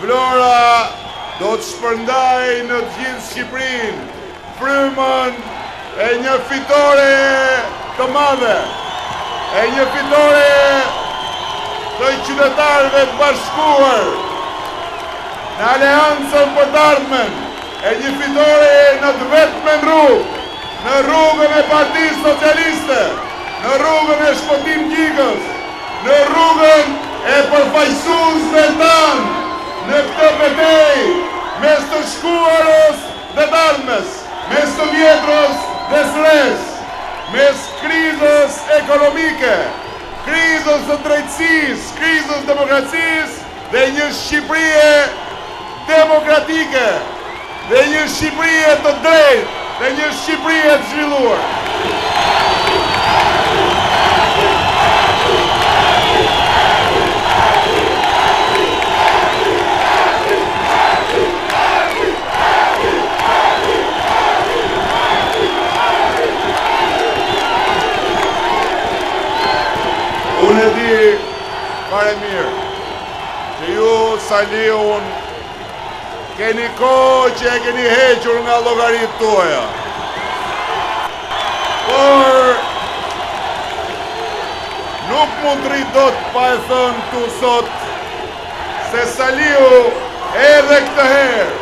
Vlora do të shpërndaj në të gjithë Shqipërinë frymën e një fitore të madhe, e një fitore të qytetarëve të bashkuar në aleancën për të ardhmen, e një fitore në të vetmen rrugë, në rrugën e Partisë Socialiste, në rrugën e Shpotim Gjikës, në rrugën e përfaqësuesve tanë, në këtë betejë mes të shkuarës dhe të ardhmes, mes të vjetrës dhe sres, mes krizës ekonomike, krizës të drejtësisë, krizës demokracisë dhe një Shqipërie demokratike, dhe një Shqipërie të drejtë, dhe një Shqipërie të zhvilluar. Unë e di fare mirë që ju Saliun keni kohë që e keni hequr nga llogaritë tuaja. Por nuk mund të rrit dot pa e thënë këtu sot se Saliu edhe këtë herë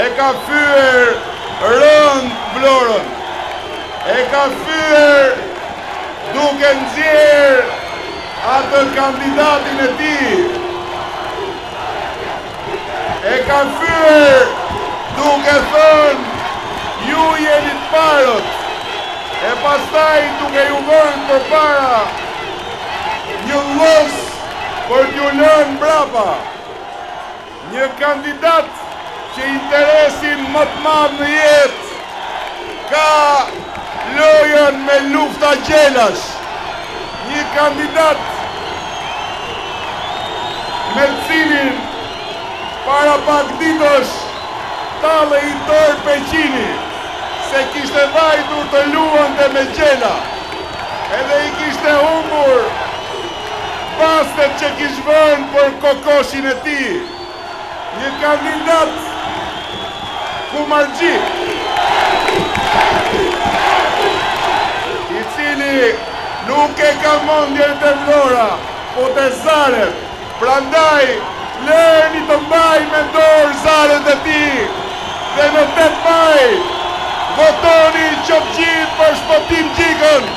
e ka fyer rënd Vlorën, e ka fyer duke nxjerr atë kandidatin e tij, e ka fyer duke thënë ju jeni të parët, e pastaj duke ju vënë përpara një llos për t'ju lënë mbrapa, një kandidat që interesin më të madh në jetë ka lojën me lufta gjelash, një kandidat me cilin para pak ditësh tale i tërë Peqini se kishte vajtur të luante me gjela, edhe i kishte humbur pastet që kishte vënë për kokoshin e tij, një kandidat kumargji, i cili nuk e ka mendjen te Vlora, po te zaret. Prandaj, lërni të mbaj me dorë zaret e tij, dhe në 8 maj, votoni që të gjithë për Shpotim Gjikën,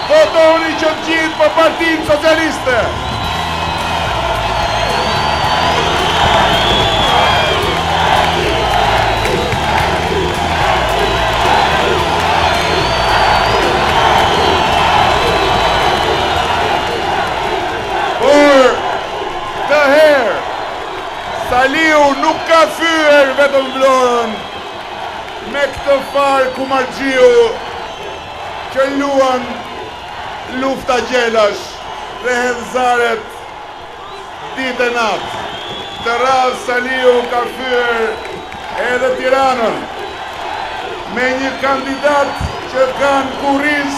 votoni që të gjithë për Partinë Socialiste. Saliu nuk ka fyer vetëm Vlorën me këtë farë kumargjiu që luan lufta gjelash dhe hedh zaret ditë e natë. Të radhë Saliu ka fyer edhe Tiranën me një kandidat që kanë kurriz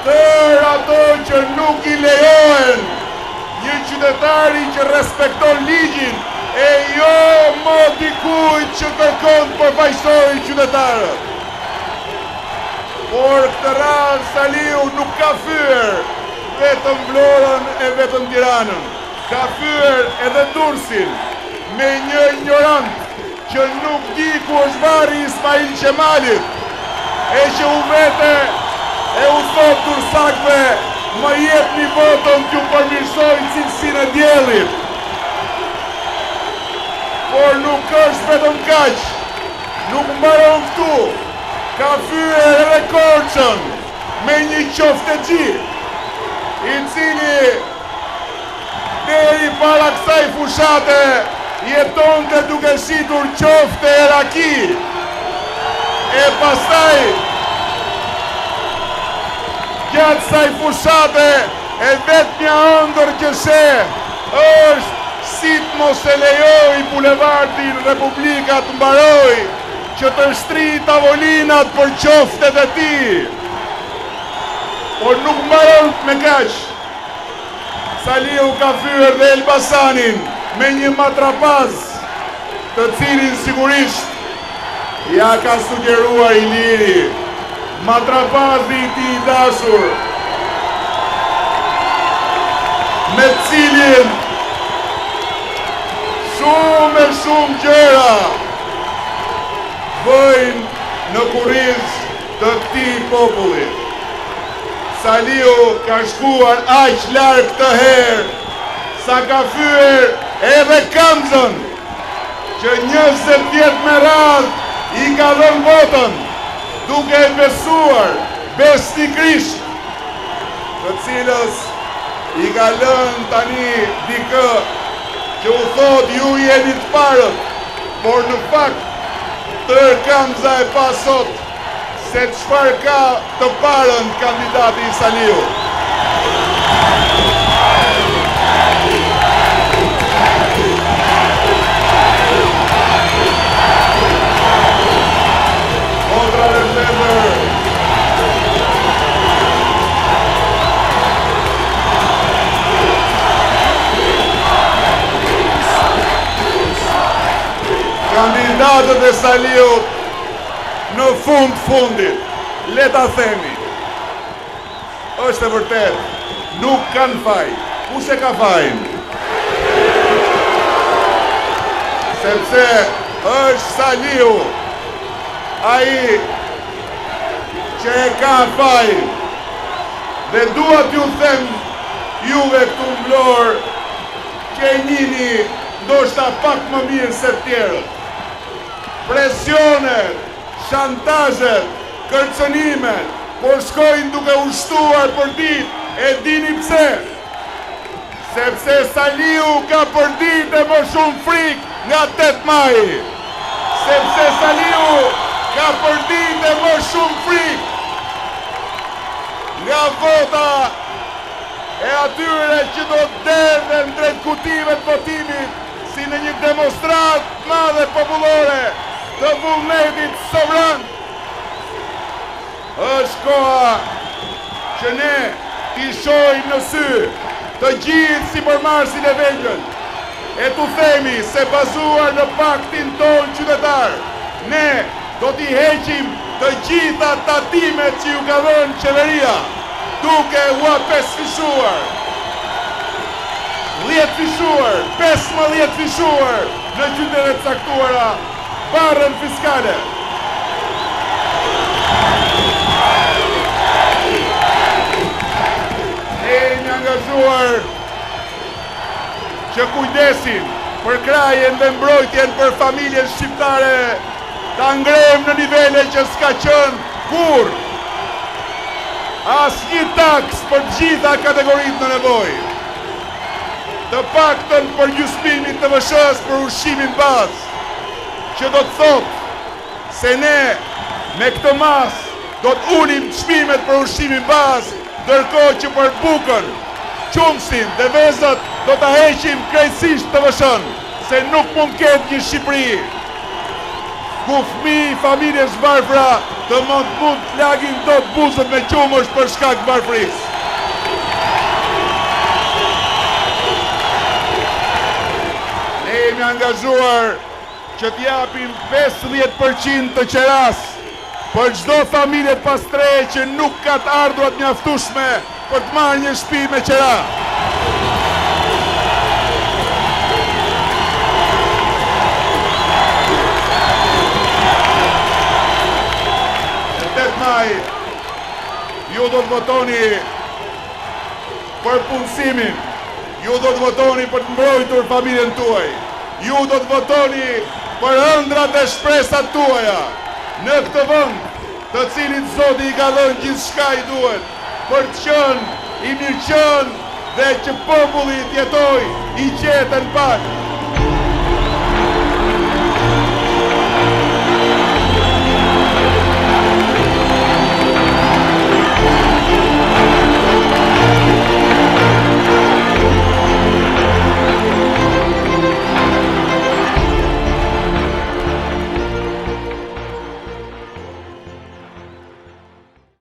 tërë ato që nuk i lejohen, një qytetari që respekton ligjin, e jo më dikujt që kërkon të përfaqësojë qytetarët. Por këtë radhë Saliu nuk ka fyer vetëm Vlorën e vetëm Tiranën, ka fyer edhe Durrësin me një ignorant që nuk di ku është varri Ismail Qemalit, e që u vete e u thot Dursakve më jepni votën t'ju përmirësoj cilësinë e diellit. Por nuk është vetëm kaq, nuk mbaron këtu, ka fyer edhe Korçën me një qoftegji, i cili deri para kësaj fushate jetonte duke shitur qofte e raki, e pastaj gjatë kësaj fushate e vetmja ëndër që sheh është si të mos e lejoj bulevardin Republika të mbaroj që të shtri tavolinat për qoftet e tij. Por nuk mbaron me kaq. Saliu ka fyer dhe Elbasanin, me një matrapaz të cilin sigurisht ja ka sugjeruar Iliri, matrapazi i tij i dashur, me cilin shumë gjëra bëjnë në kurriz të këtij populli. Saliu ka shkuar aq larg të herë sa ka fyer edhe Kamzën, që 20 vjet me radhë i ka dhënë votën, duke e besuar besnikrisht, të cilës i ka lënë tani dikë që u thot ju jeni të parët, por në fakt tërë Kamza e pa sot se çfarë ka të parën kandidati i Saliu. Kontra dhe tepër kandidatët e Saliut në fundit, le ta themi, është e vërtet, nuk kanë faj. Kush e ka fajin? Sepse është Saliu ai që e ka fajin. Dhe dua t'ju them juve këtu në Vlorë që e njihni ndoshta pak më mirë se të tjerët. Presionet, shantazhet, kërcënimet, por shkojnë duke ushtuar për ditë, e dini pse? Sepse Saliu ka për ditë më shumë frikë nga 8 maji. Sepse Saliu ka për ditë më shumë frikë nga vota e atyre që do të derdhen drejt kutive të votimit si në një demonstratë madhe popullore të vullnetit sovran. Është koha që ne t'i shohim në sy të gjithë si përmarsin e vegjël, e t'u themi se bazuar në paktin ton qytetar, ne do t'i heqim të gjitha tatimet që ju ka dhënë qeveria, duke u pesfishuar, 10 fishuar, 15 fishuar në qytetet caktuara barën fiskale. Ne jemi angazhuar që kujdesin për krajen dhe mbrojtjen për familjen shqiptare ta ngrem në nivele që s'ka qenë kur. As një taks për gjitha kategoritë në nevojë. Të paktën për gjysmimin të VSH-s për ushqimin bazë, që do të thotë se ne me këtë mas do të ulim çmimet për ushqimin bazë, ndërkohë që për bukën, qumsin dhe vezët do ta heqim krejtësisht të VSH-n, se nuk mund ketë një Shqipëri ku fëmijë i familjes varfra të mund të lagin dot buzët me qumësh për shkak të varfrisë. Ne jemi angazhuar që t'japim 50% të qeras për çdo familje pastre që nuk ka të ardhurat mjaftueshme për të marrë një shtëpi me qera. Në 8 maj ju do të votoni për punësimin, ju do të votoni për të mbrojtur familjen tuaj, ju do të votoni për ëndrat e shpresat tuaja në këtë vend, të cilit Zoti i ka dhënë gjithçka i duhet për të qenë i mirëqenë dhe që populli të jetojë i qetë në paqe.